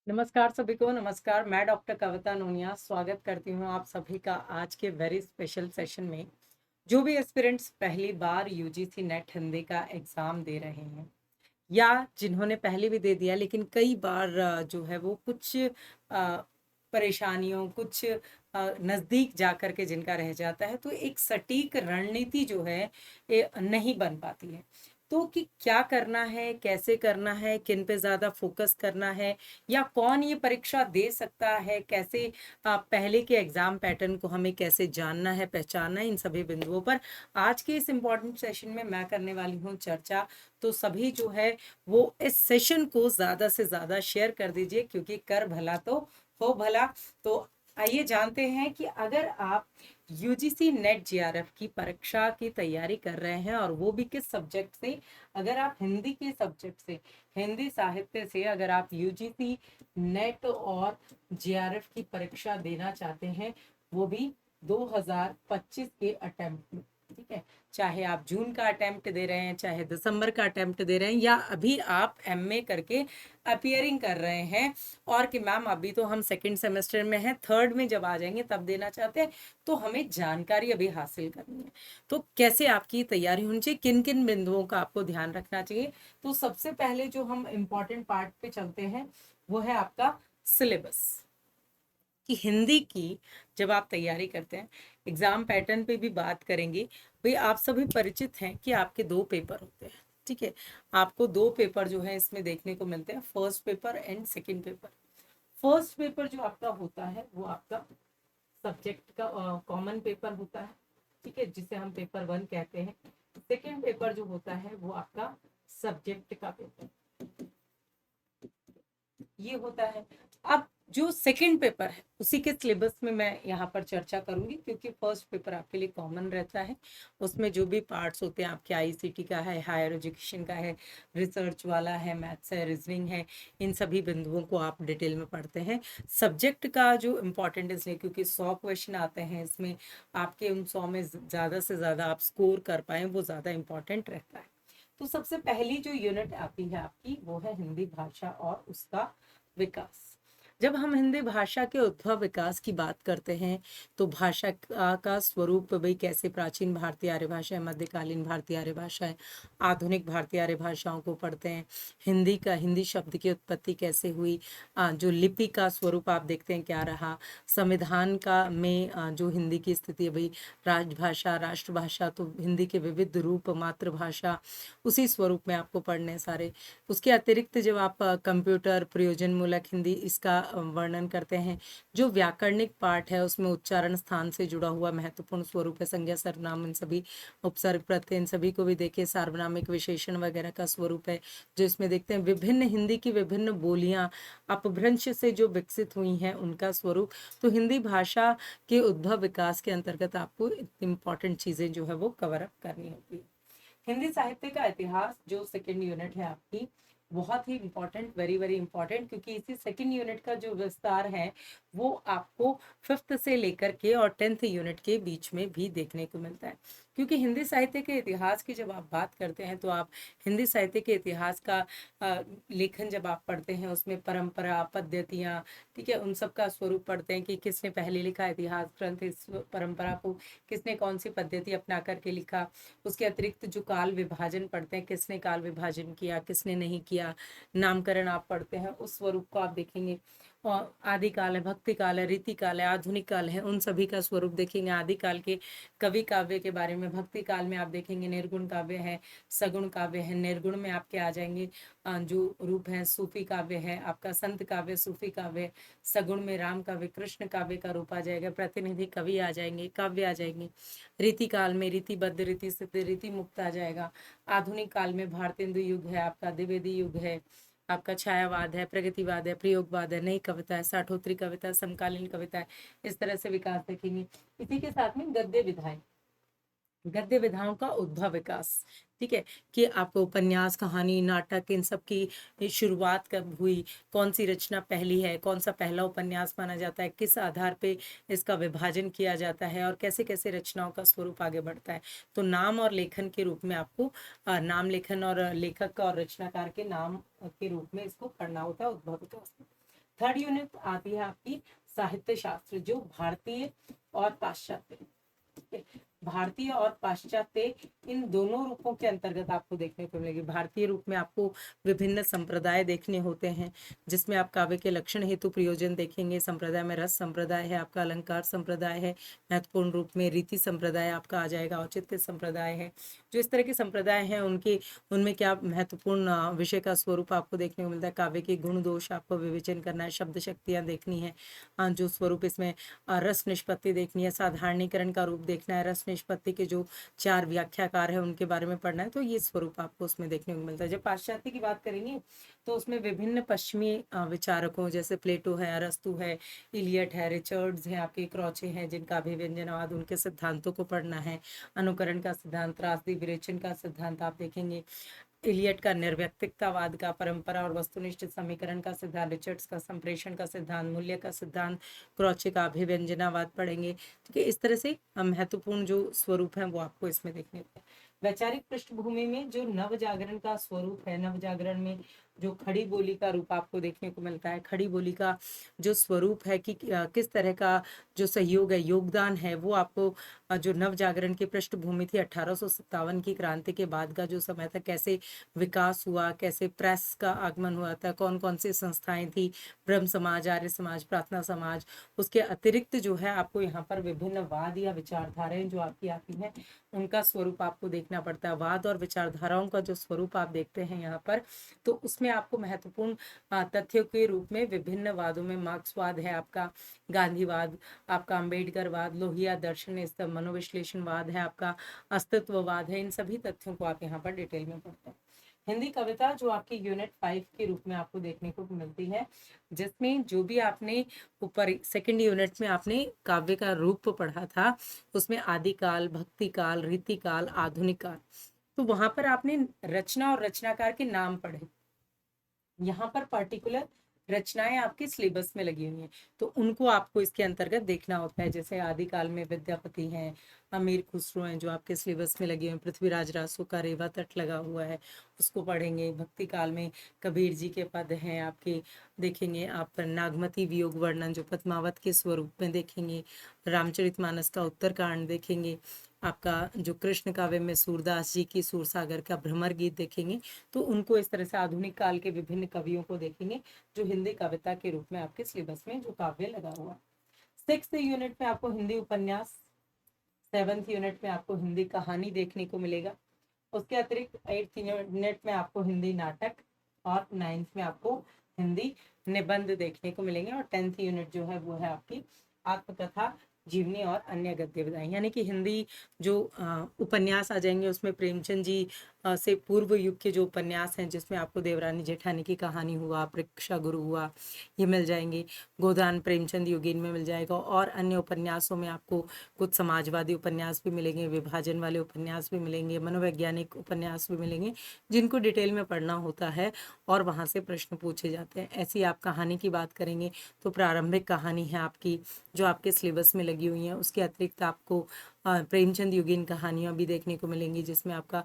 नमस्कार सभी को। नमस्कार, मैं डॉक्टर कविता नोनिया स्वागत करती हूँ आप सभी का आज के वेरी स्पेशल सेशन में। जो भी एस्पिरेंट्स पहली बार यूजीसी नेट हिंदी का एग्ज़ाम दे रहे हैं या जिन्होंने पहले भी दे दिया लेकिन कई बार जो है वो कुछ परेशानियों कुछ नज़दीक जा कर के जिनका रह जाता है, तो एक सटीक रणनीति जो है ये नहीं बन पाती है। तो कि क्या करना है, कैसे करना है, किन पे ज़्यादा फोकस करना है या कौन ये परीक्षा दे सकता है, कैसे पहले के एग्ज़ाम पैटर्न को हमें कैसे जानना है, पहचानना है, इन सभी बिंदुओं पर आज के इस इम्पॉर्टेंट सेशन में मैं करने वाली हूँ चर्चा। तो सभी जो है वो इस सेशन को ज़्यादा से ज़्यादा शेयर कर दीजिए, क्योंकि कर भला तो हो भला। तो आइए जानते हैं कि अगर आप यूजीसी नेट जीआरएफ की परीक्षा की तैयारी कर रहे हैं और वो भी किस सब्जेक्ट से, अगर आप हिंदी के सब्जेक्ट से, हिंदी साहित्य से अगर आप यूजीसी नेट और जीआरएफ की परीक्षा देना चाहते हैं, वो भी 2025 के अटेम्प्ट में, ठीक है, चाहे आप जून का अटेम्प्ट दे रहे हैं, चाहे दिसंबर का अटेम्प्ट दे रहे हैं, या अभी आप एमए करके अपियरिंग कर रहे हैं और कि मैम अभी तो हम सेकंड सेमेस्टर में हैं, थर्ड में जब आ जाएंगे तब देना चाहते हैं, तो हमें जानकारी अभी हासिल करनी है। तो कैसे आपकी तैयारी होनी चाहिए, किन किन बिंदुओं का आपको ध्यान रखना चाहिए। तो सबसे पहले जो हम इम्पोर्टेंट पार्ट पे चलते हैं वो है आपका सिलेबस। कि हिंदी की जब आप तैयारी करते हैं, एग्जाम पैटर्न पे भी बात करेंगे। भाई आप सभी परिचित हैं कि आपके दो पेपर होते हैं, ठीक है। आपको दो पेपर जो है इसमें देखने को मिलते हैं, first paper and second paper. First paper जो आपका होता है वो आपका सब्जेक्ट का कॉमन पेपर होता है, ठीक है, जिसे हम पेपर वन कहते हैं। सेकंड पेपर जो होता है वो आपका सब्जेक्ट का पेपर ये होता है। अब जो सेकंड पेपर है उसी के सिलेबस में मैं यहाँ पर चर्चा करूंगी, क्योंकि फर्स्ट पेपर आपके लिए कॉमन रहता है। उसमें जो भी पार्ट्स होते हैं आपके आईसीटी का है, हायर एजुकेशन का है, रिसर्च वाला है, मैथ्स है, रीजनिंग है, इन सभी बिंदुओं को आप डिटेल में पढ़ते हैं। सब्जेक्ट का जो इम्पोर्टेंट इसलिए क्योंकि 100 क्वेश्चन आते हैं इसमें, आपके उन 100 में ज़्यादा से ज़्यादा आप स्कोर कर पाएँ वो ज़्यादा इम्पोर्टेंट रहता है। तो सबसे पहली जो यूनिट आती है आपकी वो है हिंदी भाषा और उसका विकास। जब हम हिंदी भाषा के उद्भव विकास की बात करते हैं तो भाषा का स्वरूप भाई कैसे प्राचीन भारतीय आर्य भाषा है, मध्यकालीन भारतीय आर्य भाषा है, आधुनिक भारतीय आर्य भाषाओं को पढ़ते हैं। हिंदी शब्द की उत्पत्ति कैसे हुई, जो लिपि का स्वरूप आप देखते हैं क्या रहा, संविधान का में जो हिंदी की स्थिति है भाई राजभाषा राष्ट्रभाषा, तो हिंदी के विविध रूप, मातृभाषा, उसी स्वरूप में आपको पढ़ने सारे। उसके अतिरिक्त जब आप कंप्यूटर प्रयोजन मूलक हिंदी इसका वर्णन करते हैं, जो व्याकरणिक पार्ट है उसमें उच्चारण स्थान से जुड़ा हुआ महत्वपूर्ण स्वरूप है, संज्ञा सर्वनाम इन सभी, उपसर्ग प्रत्यय इन सभी को भी देखिए, सार्वनामिक विशेषण वगैरह का स्वरूप है जो इसमें देखते हैं। विभिन्न हिंदी की विभिन्न बोलियां अपभ्रंश से जो विकसित हुई हैं उनका स्वरूप। तो हिंदी भाषा के उद्भव विकास के अंतर्गत आपको इम्पॉर्टेंट चीजें जो है वो कवर अप करनी होती है। हिंदी साहित्य का इतिहास जो सेकंड यूनिट है आपकी, बहुत ही इंपॉर्टेंट, वेरी वेरी इंपॉर्टेंट, क्योंकि इसी सेकंड यूनिट का जो विस्तार है वो आपको फिफ्थ से लेकर के और 10th यूनिट के बीच में भी देखने को मिलता है। क्योंकि हिंदी साहित्य के इतिहास की जब आप बात करते हैं तो आप हिंदी साहित्य के इतिहास का लेखन जब आप पढ़ते हैं उसमें परंपरा, पद्धतियाँ, ठीक है, उन सब का स्वरूप पढ़ते हैं कि किसने पहले लिखा इतिहास ग्रंथ, इस परंपरा को किसने कौन सी पद्धति अपना करके लिखा। उसके अतिरिक्त जो काल विभाजन पढ़ते हैं, किसने काल विभाजन किया, किसने नहीं किया, नामकरण आप पढ़ते हैं, उस स्वरूप को आप देखेंगे। और आदि काल है, भक्ति काल है, रीति काल है, आधुनिक काल है, उन सभी का स्वरूप देखेंगे। आदि काल के कवि काव्य के बारे में, भक्ति काल में आप देखेंगे निर्गुण काव्य है, सगुण काव्य है, निर्गुण में आपके आ जाएंगे जो रूप है, सूफी काव्य है आपका, संत काव्य, सूफी काव्य, सगुण में राम काव्य, कृष्ण काव्य का रूप आ जाएगा, प्रतिनिधि कवि आ जाएंगे, काव्य आ जाएंगे। रीति काल में रीतिबद्ध, रीति सिद्ध, रीति मुक्त आ जाएगा। आधुनिक काल में भारतेंदु युग है आपका, द्विवेदी युग है आपका, छायावाद है, प्रगतिवाद है, प्रयोगवाद है, नई कविता है, साठोत्तरी कविता है, समकालीन कविता है, इस तरह से विकास देखेंगे। इसी के साथ में गद्य विधाएं, गद्य विधाओं का उद्भव विकास, ठीक है, कि आपको उपन्यास, कहानी, नाटक, इन सब की शुरुआत कब हुई, कौन सी रचना पहली है, कौन सा पहला उपन्यास माना जाता है, किस आधार पे इसका विभाजन किया जाता है और कैसे कैसे रचनाओं का स्वरूप आगे बढ़ता है। तो नाम और लेखन के रूप में आपको नाम लेखन और लेखक और रचनाकार के नाम के रूप में इसको पढ़ना होता है, उद्भव विकास। थर्ड यूनिट आती है आपकी साहित्य शास्त्र, जो भारतीय और पाश्चात्य, ठीक है, भारतीय और पाश्चात्य इन दोनों रूपों के अंतर्गत आपको देखने को मिलेगी। भारतीय रूप में आपको विभिन्न संप्रदाय देखने होते हैं, जिसमें आप काव्य के लक्षण हेतु प्रयोजन देखेंगे। संप्रदाय में रस संप्रदाय है, आपका अलंकार संप्रदाय है, महत्वपूर्ण रूप में रीति संप्रदाय आपका आ जाएगा, औचित्य संप्रदाय है। जो इस तरह के संप्रदाय हैं उनके उनमें क्या महत्वपूर्ण विषय का स्वरूप आपको देखने को मिलता है। काव्य के गुण दोष आपको विवेचन करना है, शब्द शक्तियाँ देखनी है, जो स्वरूप इसमें रस निष्पत्ति देखनी है, साधारणीकरण का रूप देखना है, रस निष्पत्ति के जो 4 व्याख्याकार है उनके बारे में पढ़ना है। तो ये स्वरूप आपको उसमें देखने को मिलता है। जब पाश्चात्य की बात करेंगे तो उसमें विभिन्न पश्चिमी विचारकों, जैसे प्लेटो है, अरस्तु है, इलियट है, रिचर्ड्स है, आपके क्रॉचे हैं, जिनका अभिव्यंजनवाद, उनके सिद्धांतों को पढ़ना है। अनुकरण का सिद्धांत, त्रासदी विरेचन का सिद्धांत आप देखेंगे। इलियट का निर्व्यक्तिकतावाद का, परंपरा और वस्तुनिष्ठ समीकरण का सिद्धांत, रिचर्ड्स का संप्रेषण का सिद्धांत, मूल्य का सिद्धांत, क्रॉचे का अभिव्यंजनावाद पढ़ेंगे। ठीक है, इस तरह से महत्वपूर्ण जो स्वरूप है वो आपको इसमें देखने को। वैचारिक पृष्ठभूमि में जो नव जागरण का स्वरूप है, नव जागरण में जो खड़ी बोली का रूप आपको देखने को मिलता है, खड़ी बोली का जो स्वरूप है कि किस तरह का जो सहयोग है, योगदान है, वो आपको जो नव जागरण की पृष्ठभूमि थी 1857 की क्रांति के बाद का जो समय था, कैसे विकास हुआ, कैसे प्रेस का आगमन हुआ था, कौन कौन सी संस्थाएं थी, ब्रह्म समाज, आर्य समाज, प्रार्थना समाज। उसके अतिरिक्त जो है आपको यहाँ पर विभिन्न वाद या विचारधाराएं जो आपकी आती हैं उनका स्वरूप आपको देखना पड़ता है। वाद और विचारधाराओं का जो स्वरूप आप देखते हैं यहाँ पर, तो उसमें आपको महत्वपूर्ण तथ्यों के रूप में विभिन्न वादों में मार्क्सवाद है, आपका गांधीवाद, आपका अंबेडकरवाद, लोहिया दर्शन स्तंभ, मनोविश्लेषणवाद है, आपका अस्तित्ववाद है। इन सभी तथ्यों को आप यहाँ पर डिटेल में पढ़ते हैं। हिंदी कविता जो आपकी यूनिट 5 के रूप में आपको देखने को मिलती है, जिसमें जो भी आपने ऊपर सेकंड यूनिट में आपने काव्य का रूप पढ़ा था, उसमें आदिकाल, भक्तिकाल, रीतिकाल, आधुनिक काल, तो वहां पर आपने रचना और रचनाकार के नाम पढ़े। यहाँ पर पर्टिकुलर रचनाएं आपके सिलेबस में लगी हुई हैं, तो उनको आपको इसके अंतर्गत देखना होता है। जैसे आदिकाल में विद्यापति हैं, अमीर खुसरो हैं, जो आपके सिलेबस में लगे हुए हैं। पृथ्वीराज रासो का रेवा तट लगा हुआ है, उसको पढ़ेंगे। भक्ति काल में कबीर जी के पद हैं आपके, देखेंगे आप। नागमती वियोग वर्णन जो पद्मावत के स्वरूप में देखेंगे। रामचरितमानस का उत्तरकांड देखेंगे। आपका जो कृष्ण काव्य में सूरदास जी की सूरसागर का भ्रमर गीत देखेंगे। तो उनको इस तरह से आधुनिक काल के विभिन्न कवियों को देखेंगे, जो हिंदी कविता के रूप में आपके सिलेबस में जो काव्य लगा हुआ। 6th यूनिट में आपको हिंदी उपन्यास, 7th यूनिट में आपको हिंदी कहानी देखने को मिलेगा। उसके अतिरिक्त 8th यूनिट में आपको हिंदी नाटक और 9th में आपको हिंदी निबंध देखने को मिलेंगे। और 10th यूनिट जो है वो है आपकी आत्मकथा, जीवनी और अन्य गद्य विधाएं, यानी कि हिंदी जो उपन्यास आ जाएंगे, उसमें प्रेमचंद जी से पूर्व युग के जो उपन्यास हैं, जिसमें आपको देवरानी जेठानी की कहानी हुआ, परीक्षा गुरु हुआ, ये मिल जाएंगे। गोदान प्रेमचंद योगीन में मिल जाएगा। और अन्य उपन्यासों में आपको कुछ समाजवादी उपन्यास भी मिलेंगे, विभाजन वाले उपन्यास भी मिलेंगे, मनोवैज्ञानिक उपन्यास भी मिलेंगे, जिनको डिटेल में पढ़ना होता है और वहाँ से प्रश्न पूछे जाते हैं। ऐसी आप कहानी की बात करेंगे तो प्रारंभिक कहानी है आपकी, जो आपके सिलेबस में लगी हुई हैं। उसके अतिरिक्त आपको प्रेमचंद योगीन कहानियाँ भी देखने को मिलेंगी, जिसमें आपका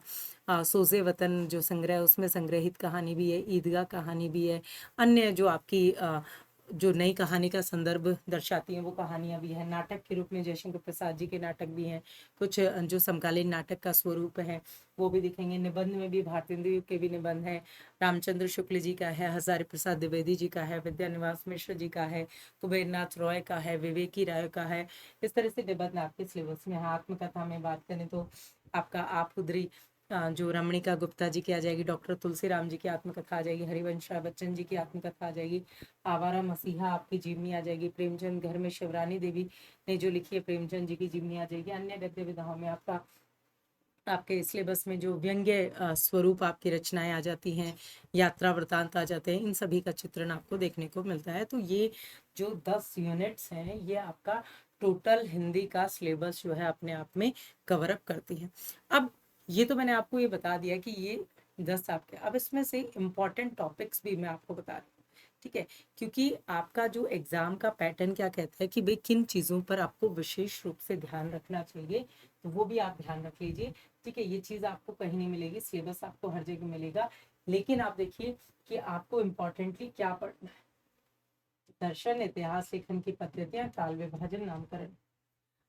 सोज़े वतन जो संग्रह है उसमें संग्रहित कहानी भी है, ईदगाह कहानी भी है। अन्य जो आपकी जो नई कहानी का संदर्भ दर्शाती हैं वो कहानियाँ भी हैं। नाटक के रूप में जयशंकर प्रसाद जी के नाटक भी हैं। कुछ जो समकालीन नाटक का स्वरूप है वो भी दिखेंगे। निबंध में भी भारतेंदु युग के भी निबंध हैं। रामचंद्र शुक्ल जी का है, हजारी प्रसाद द्विवेदी जी का है, विद्यानिवास मिश्र जी का है, कुबेरनाथ रॉय का है, विवेकी राय का है। इस तरह से निबंध आपके सिलेबस में है। आत्मकथा में बात करें तो आपका आप उदरी जो रमणिका गुप्ता जी की आ जाएगी, डॉक्टर तुलसीराम जी की आत्मकथा आ जाएगी, हरिवंश राय बच्चन जी की आत्मकथा आ जाएगी, आवारा मसीहा आपकी जीवनी आ जाएगी, प्रेमचंद घर में शिवरानी देवी ने जो लिखी है प्रेमचंद जी की जीवनी आ जाएगी। अन्य गद्य विधाओं में आपका आपके सिलेबस में जो व्यंग्य स्वरूप आपकी रचनाएं आ जाती हैं, यात्रा वृतांत आ जाते हैं, इन सभी का चित्रण आपको देखने को मिलता है। तो ये जो 10 यूनिट्स हैं ये आपका टोटल हिंदी का सिलेबस जो है अपने आप में कवर अप करती है। अब ये तो मैंने आपको ये बता दिया कि ये 10 आपके, अब इसमें से इम्पॉर्टेंट टॉपिक्स भी मैं आपको बता रही हूँ, ठीक है, क्योंकि आपका जो एग्जाम का पैटर्न क्या कहता है कि भाई किन चीज़ों पर आपको विशेष रूप से ध्यान रखना चाहिए, तो वो भी आप ध्यान रख लीजिए। ठीक है, ये चीज़ आपको कहीं नहीं मिलेगी, सिलेबस आपको हर जगह मिलेगा, लेकिन आप देखिए कि आपको इम्पोर्टेंटली क्या पढ़ना है। दर्शन, इतिहास लेखन की पद्धतियां, काल विभाजन, नामकरण।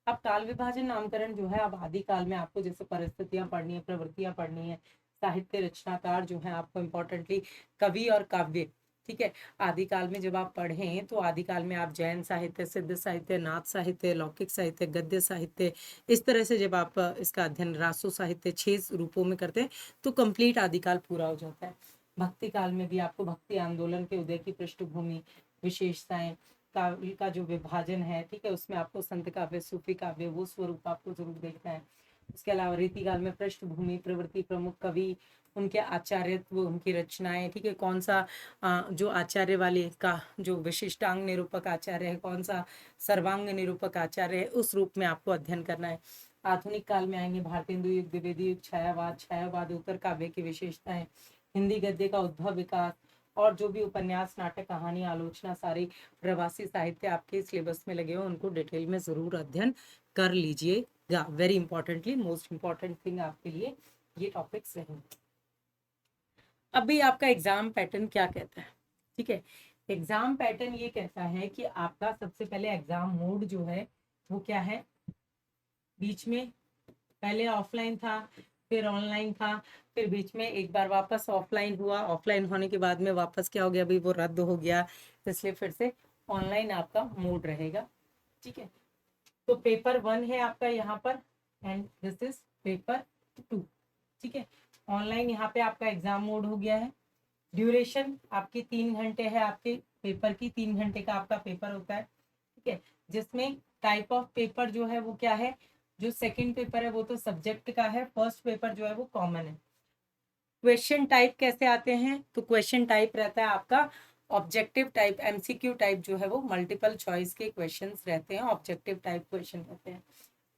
अब काल विभाजन नामकरण जो है, अब आदिकाल में आपको जैसे परिस्थितियां पढ़नी है, प्रवृत्तियां पढ़नी है, साहित्य रचनाकार जो है आपको इम्पोर्टेंटली कवि और काव्य, ठीक है। आदिकाल में जब आप पढ़ें तो आदिकाल में आप जैन साहित्य, सिद्ध साहित्य, नाथ साहित्य, लौकिक साहित्य, गद्य साहित्य, इस तरह से जब आप इसका अध्ययन रासो साहित्य 6 रूपों में करते हैं तो कंप्लीट आदिकाल पूरा हो जाता है। भक्ति काल में भी आपको भक्ति आंदोलन के उदय की पृष्ठभूमि, विशेषताएं, काव्य का जो विभाजन है, ठीक है, उसमें आपको संत काव्य, सूफी काव्य, वो स्वरूप आपको जरूर देखना है। उसके अलावा रीतिकाल में पृष्ठभूमि, प्रवृत्ति, प्रमुख कवि, उनके आचार्यत्व, उनकी रचनाएं, ठीक है, कौन सा जो आचार्य वाले का जो विशिष्टांग निरूपक आचार्य है, कौन सा सर्वांग निरूपक आचार्य है, उस रूप में आपको अध्ययन करना है। आधुनिक काल में आएंगे भारतेंदु युग, द्विवेदी युग, छायावाद, छायावाद उत्तर काव्य की विशेषताएं, हिंदी गद्य का उद्भव विकास, और जो भी उपन्यास, नाटक, कहानी, आलोचना, सारे प्रवासी साहित्य आपके सिलेबस में लगे हो, उनको डिटेल में जरूर अध्ययन कर लीजिएगा। Very importantly, most important thing आपके लिए ये टॉपिक्स रहेंगे। अभी आपका एग्जाम पैटर्न क्या कहता है, ठीक है। एग्जाम पैटर्न ये कहता है कि आपका सबसे पहले एग्जाम मोड जो है वो क्या है, बीच में पहले ऑफलाइन था, फिर ऑनलाइन था, फिर बीच में एक बार वापस ऑफलाइन हुआ, ऑफलाइन होने के बाद में वापस क्या हो गया, अभी वो रद्द हो गया, इसलिए फिर से ऑनलाइन आपका मोड रहेगा, ठीक है। तो पेपर 1 है आपका यहाँ पर, एंड दिस इज पेपर 2, ठीक है। ऑनलाइन यहाँ पे आपका एग्जाम मोड हो गया है। ड्यूरेशन आपकी 3 घंटे है, आपके पेपर की 3 घंटे का आपका पेपर होता है, ठीक है। जिसमें टाइप ऑफ पेपर जो है वो क्या है, जो सेकंड पेपर है वो तो सब्जेक्ट का है, फर्स्ट पेपर जो है वो कॉमन है। क्वेश्चन टाइप कैसे आते हैं, तो क्वेश्चन टाइप रहता है आपका ऑब्जेक्टिव टाइप, एमसीक्यू टाइप जो है वो मल्टीपल चॉइस के क्वेश्चंस रहते हैं, ऑब्जेक्टिव टाइप क्वेश्चन रहते हैं।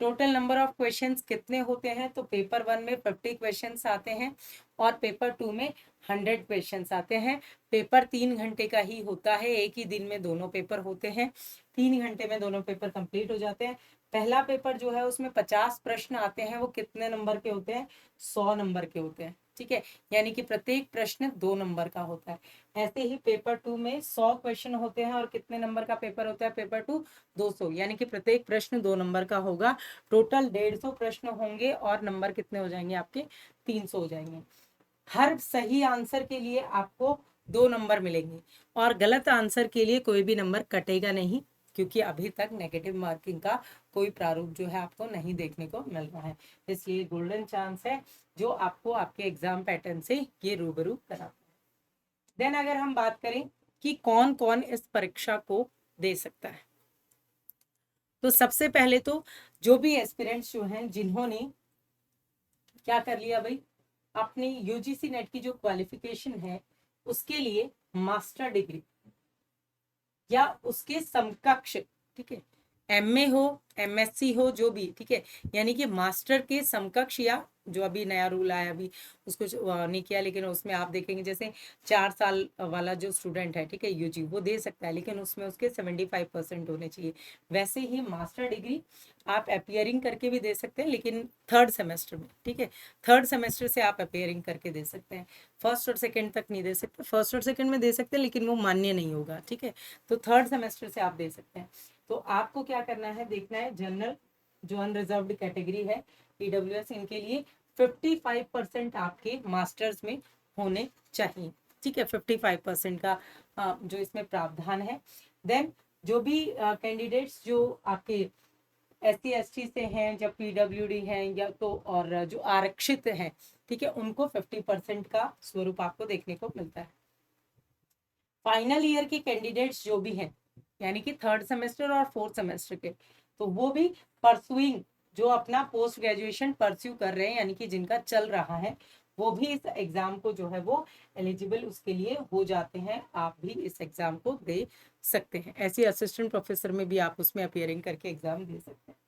टोटल नंबर ऑफ क्वेश्चंस कितने होते हैं, तो पेपर 1 में 50 क्वेश्चंस आते हैं और पेपर 2 में 100 क्वेश्चंस आते हैं। पेपर 3 घंटे का ही होता है, एक ही दिन में दोनों पेपर होते हैं, 3 घंटे में दोनों पेपर कंप्लीट हो जाते हैं। पहला पेपर जो है उसमें 50 प्रश्न आते हैं, वो कितने नंबर के होते हैं, 100 नंबर के होते हैं, ठीक है, यानी कि प्रत्येक प्रश्न 2 नंबर का होता है। ऐसे ही पेपर 2 में 100 क्वेश्चन होते हैं और कितने नंबर का पेपर होता है पेपर 2, 200, यानी कि प्रत्येक प्रश्न 2 नंबर का होगा। टोटल 150 प्रश्न होंगे और नंबर कितने हो जाएंगे आपके, 300 हो जाएंगे। हर सही आंसर के लिए आपको 2 नंबर मिलेंगे और गलत आंसर के लिए कोई भी नंबर कटेगा नहीं, क्योंकि अभी तक नेगेटिव मार्किंग का कोई प्रारूप जो है आपको नहीं देखने को मिल रहा है, इसलिए गोल्डन चांस है जो आपको आपके एग्जाम पैटर्न से ये रूबरू कराता है। देन अगर हम बात करें कि कौन कौन इस परीक्षा को दे सकता है, तो सबसे पहले तो जो भी एस्पिरेंट्स जो हैं जिन्होंने क्या कर लिया भाई, अपनी यूजीसी नेट की जो क्वालिफिकेशन है उसके लिए मास्टर डिग्री या उसके समकक्ष, ठीक है, एमए हो, एमएससी हो, जो भी, ठीक है, यानी कि मास्टर के समकक्ष, या जो अभी नया रूल आया अभी उसको नहीं किया, लेकिन उसमें आप देखेंगे जैसे 4 साल वाला जो स्टूडेंट है, ठीक है, यूजी, वो दे सकता है, लेकिन उसमें उसके 75% होने चाहिए। वैसे ही मास्टर डिग्री आप अपियरिंग करके भी दे सकते हैं, लेकिन 3rd सेमेस्टर में, ठीक है, 3rd सेमेस्टर से आप अपियरिंग करके दे सकते हैं। फर्स्ट और सेकेंड तक नहीं दे सकते, फर्स्ट और सेकेंड में दे सकते हैं लेकिन वो मान्य नहीं होगा, ठीक है, तो 3rd सेमेस्टर से आप दे सकते हैं। तो आपको क्या करना है, देखना है जनरल जो अनरिजर्व्ड कैटेगरी है, ईडब्ल्यूएस, इनके लिए 55% आपके मास्टर्स में होने चाहिए, ठीक है, 55% का जो इसमें प्रावधान है। देन जो भी कैंडिडेट्स जो आपके SC ST से हैं, जब PWD हैं, या तो और जो आरक्षित हैं, ठीक है, उनको 50% का स्वरूप आपको देखने को मिलता है। फाइनल ईयर के कैंडिडेट्स जो भी हैं, यानी कि 3rd सेमेस्टर और 4th सेमेस्टर के, तो वो भी परसुइंग, जो अपना पोस्ट ग्रेजुएशन परस्यू कर रहे हैं, यानी कि जिनका चल रहा है, वो भी इस एग्जाम को जो है वो एलिजिबल उसके लिए हो जाते हैं। आप भी इस एग्जाम को दे सकते हैं, ऐसे असिस्टेंट प्रोफेसर में भी आप उसमें अपियरिंग करके एग्जाम दे सकते हैं।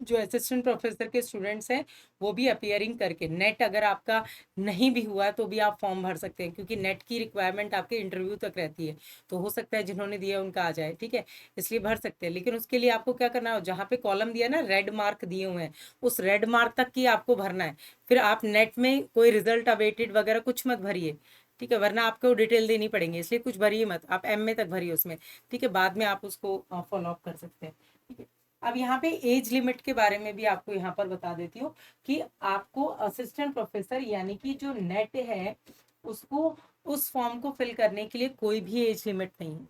जो असिस्टेंट प्रोफेसर के स्टूडेंट्स हैं वो भी अपियरिंग करके, नेट अगर आपका नहीं भी हुआ तो भी आप फॉर्म भर सकते हैं, क्योंकि नेट की रिक्वायरमेंट आपके इंटरव्यू तक रहती है, तो हो सकता है जिन्होंने दिया उनका आ जाए, ठीक है, इसलिए भर सकते हैं। लेकिन उसके लिए आपको क्या करना है, जहाँ पे कॉलम दिया ना, रेड मार्क दिए हुए हैं, उस रेड मार्क तक की आपको भरना है। फिर आप नेट में कोई रिजल्ट अवेटेड वगैरह कुछ मत भरिए, ठीक है, वरना आपको डिटेल देनी पड़ेंगे, इसलिए कुछ भरिए मत, आप एम ए तक भरिए उसमें, ठीक है, बाद में आप उसको फॉलो अप कर सकते हैं, ठीक है। अब यहाँ पे एज लिमिट के बारे में भी आपको यहाँ पर बता देती हूँ कि आपको असिस्टेंट प्रोफेसर यानी कि जो नेट है उसको, उस फॉर्म को फिल करने के लिए कोई भी एज लिमिट नहीं है।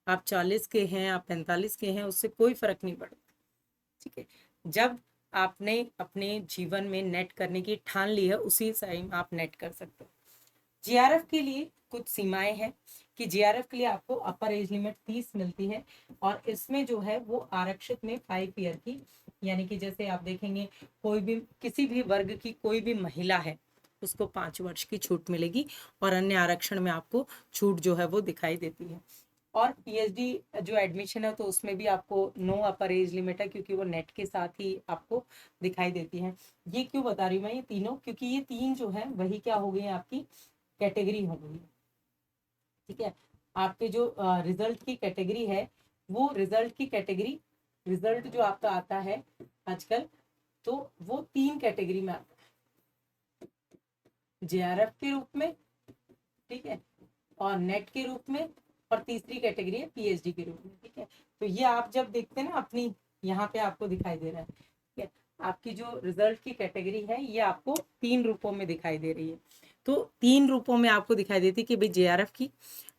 आप 40 के हैं, आप 45 के हैं, उससे कोई फर्क नहीं पड़ता, ठीक है। जब आपने अपने जीवन में नेट करने की ठान ली है उसी टाइम आप नेट कर सकते हो। जीआरएफ के लिए कुछ सीमाएं हैं कि जीआरएफ के लिए आपको अपर एज लिमिट 30 मिलती है, और इसमें जो है वो आरक्षित में 5 ईयर की, यानी कि जैसे आप देखेंगे कोई भी किसी भी वर्ग की कोई भी महिला है उसको 5 वर्ष की छूट मिलेगी, और अन्य आरक्षण में आपको छूट जो है वो दिखाई देती है। और पीएचडी जो एडमिशन है तो उसमें भी आपको नो अपर एज लिमिट है, क्योंकि वो नेट के साथ ही आपको दिखाई देती है। ये क्यों बता रही हूँ मैं ये तीनों, क्योंकि ये तीन जो है वही क्या हो गई आपकी कैटेगरी हो गई, ठीक है। आपके जो रिजल्ट की कैटेगरी है वो रिजल्ट की कैटेगरी, रिजल्ट जो आपका आता है आजकल, तो वो 3 कैटेगरी में आता है, जेआरएफ के रूप में, ठीक है, और नेट के रूप में, और तीसरी कैटेगरी है पीएचडी के रूप में, ठीक है। तो ये आप जब देखते हैं ना अपनी, यहाँ पे आपको दिखाई दे रहा है, ठीक है, आपकी जो रिजल्ट की कैटेगरी है ये आपको 3 रूपों में दिखाई दे रही है। तो 3 रूपों में आपको दिखाई देती है कि भाई जेआरएफ की,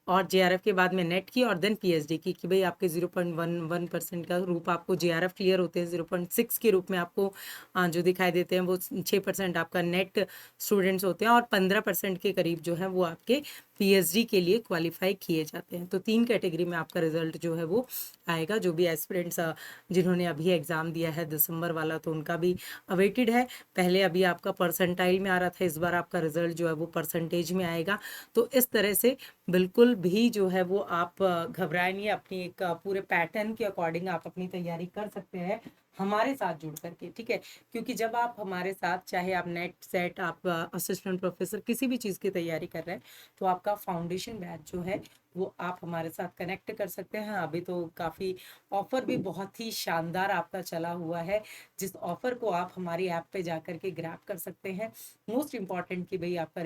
और जेआरएफ के बाद में नेट की, और देन पीएचडी की, कि भाई आपके 0.11% का रूप आपको जेआरएफ क्लियर होते हैं, 0.6 के रूप में आपको जो दिखाई देते हैं वो 6% आपका नेट स्टूडेंट्स होते हैं, और 15% के करीब जो है वो आपके पीएचडी के लिए क्वालिफाई किए जाते हैं। तो 3 कैटेगरी में आपका रिजल्ट जो है वो आएगा। जो भी एस्पिरेंट्स जिन्होंने अभी एग्जाम दिया है दिसंबर वाला, तो उनका भी अवेटेड है। पहले अभी आपका परसेंटाइल में आ रहा था, इस बार आपका रिजल्ट जो है वो परसेंटेज में आएगा। तो इस तरह से बिल्कुल भी जो है वो आप घबराए नहीं, अपनी एक पूरे पैटर्न के अकॉर्डिंग आप अपनी तैयारी कर सकते हैं हमारे साथ जुड़ करके, ठीक है। क्योंकि जब आप हमारे साथ, चाहे आप नेट सेट, आप असिस्टेंट प्रोफेसर किसी भी चीज़ की तैयारी कर रहे हैं, तो आपका फाउंडेशन बैच जो है वो आप हमारे साथ कनेक्ट कर सकते हैं। अभी तो काफ़ी ऑफर भी बहुत ही शानदार आपका चला हुआ है, जिस ऑफर को आप हमारी ऐप पे जा करके ग्रैब कर सकते हैं। मोस्ट इम्पॉर्टेंट कि भाई आपका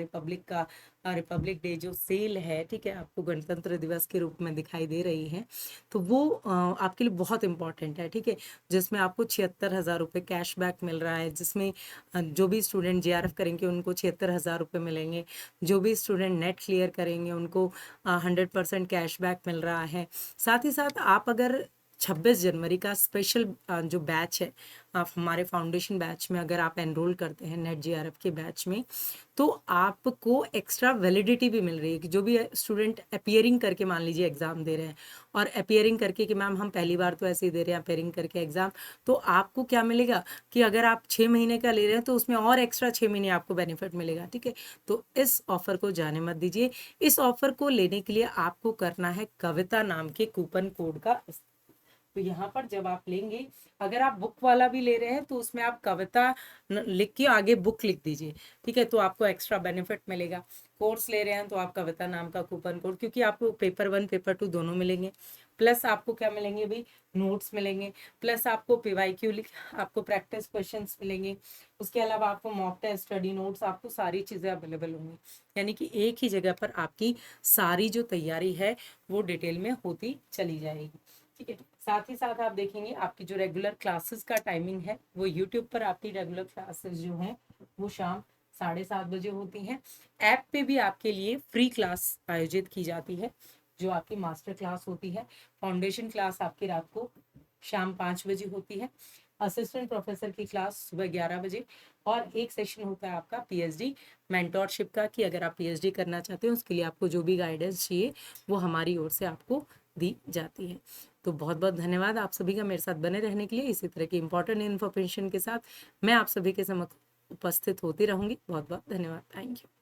रिपब्लिक डे जो सेल है, ठीक है, आपको गणतंत्र दिवस के रूप में दिखाई दे रही है, तो वो आपके लिए बहुत इंपॉर्टेंट है, ठीक है। जिसमें आपको 76,000 रुपये कैशबैक मिल रहा है, जिसमें जो भी स्टूडेंट जेआरएफ करेंगे उनको 76,000 रुपये मिलेंगे, जो भी स्टूडेंट नेट क्लियर करेंगे उनको 100% कैशबैक मिल रहा है। साथ ही साथ आप अगर 26 जनवरी का स्पेशल जो बैच है, आप हमारे फाउंडेशन बैच में अगर आप एनरोल करते हैं नेट जेआरएफ के बैच में, तो आपको एक्स्ट्रा वैलिडिटी भी मिल रही है कि जो भी स्टूडेंट अपियरिंग करके मान लीजिए एग्जाम दे रहे हैं, और अपियरिंग करके कि मैम हम पहली बार तो ऐसे ही दे रहे हैं अपियरिंग करके एग्जाम, तो आपको क्या मिलेगा कि अगर आप 6 महीने का ले रहे हैं तो उसमें और एक्स्ट्रा 6 महीने आपको बेनिफिट मिलेगा, ठीक है। तो इस ऑफर को जाने मत दीजिए। इस ऑफर को लेने के लिए आपको करना है कविता नाम के कूपन कोड का। तो यहाँ पर जब आप लेंगे, अगर आप बुक वाला भी ले रहे हैं तो उसमें आप कविता लिख के आगे बुक लिख दीजिए, ठीक है, तो आपको एक्स्ट्रा बेनिफिट मिलेगा। कोर्स ले रहे हैं तो आप कविता नाम का कूपन कोड, क्योंकि आपको पेपर 1 पेपर 2 दोनों मिलेंगे, प्लस आपको क्या मिलेंगे भाई, नोट्स मिलेंगे, प्लस आपको पीवाईक्यू आपको प्रैक्टिस क्वेश्चंस मिलेंगे, उसके अलावा आपको मॉक टेस्ट, स्टडी नोट्स, आपको सारी चीज़ें अवेलेबल होंगी। यानी कि एक ही जगह पर आपकी सारी जो तैयारी है वो डिटेल में होती चली जाएगी, ठीक है। साथ ही साथ आप देखेंगे आपकी जो रेगुलर क्लासेस का टाइमिंग है, वो यूट्यूब पर आपकी रेगुलर क्लासेस जो हैं वो शाम 7:30 बजे होती हैं। ऐप पे भी आपके लिए फ्री क्लास आयोजित की जाती है, जो आपकी मास्टर क्लास होती है। फाउंडेशन क्लास आपकी रात को शाम 5 बजे होती है, असिस्टेंट प्रोफेसर की क्लास सुबह 11 बजे, और एक सेशन होता है आपका पीएचडी मेंटोरशिप का, कि अगर आप पीएचडी करना चाहते हैं उसके लिए आपको जो भी गाइडेंस चाहिए वो हमारी ओर से आपको दी जाती है। तो बहुत बहुत धन्यवाद आप सभी का मेरे साथ बने रहने के लिए। इसी तरह की इंपॉर्टेंट इन्फॉर्मेशन के साथ मैं आप सभी के समक्ष उपस्थित होती रहूंगी। बहुत बहुत धन्यवाद। Thank you.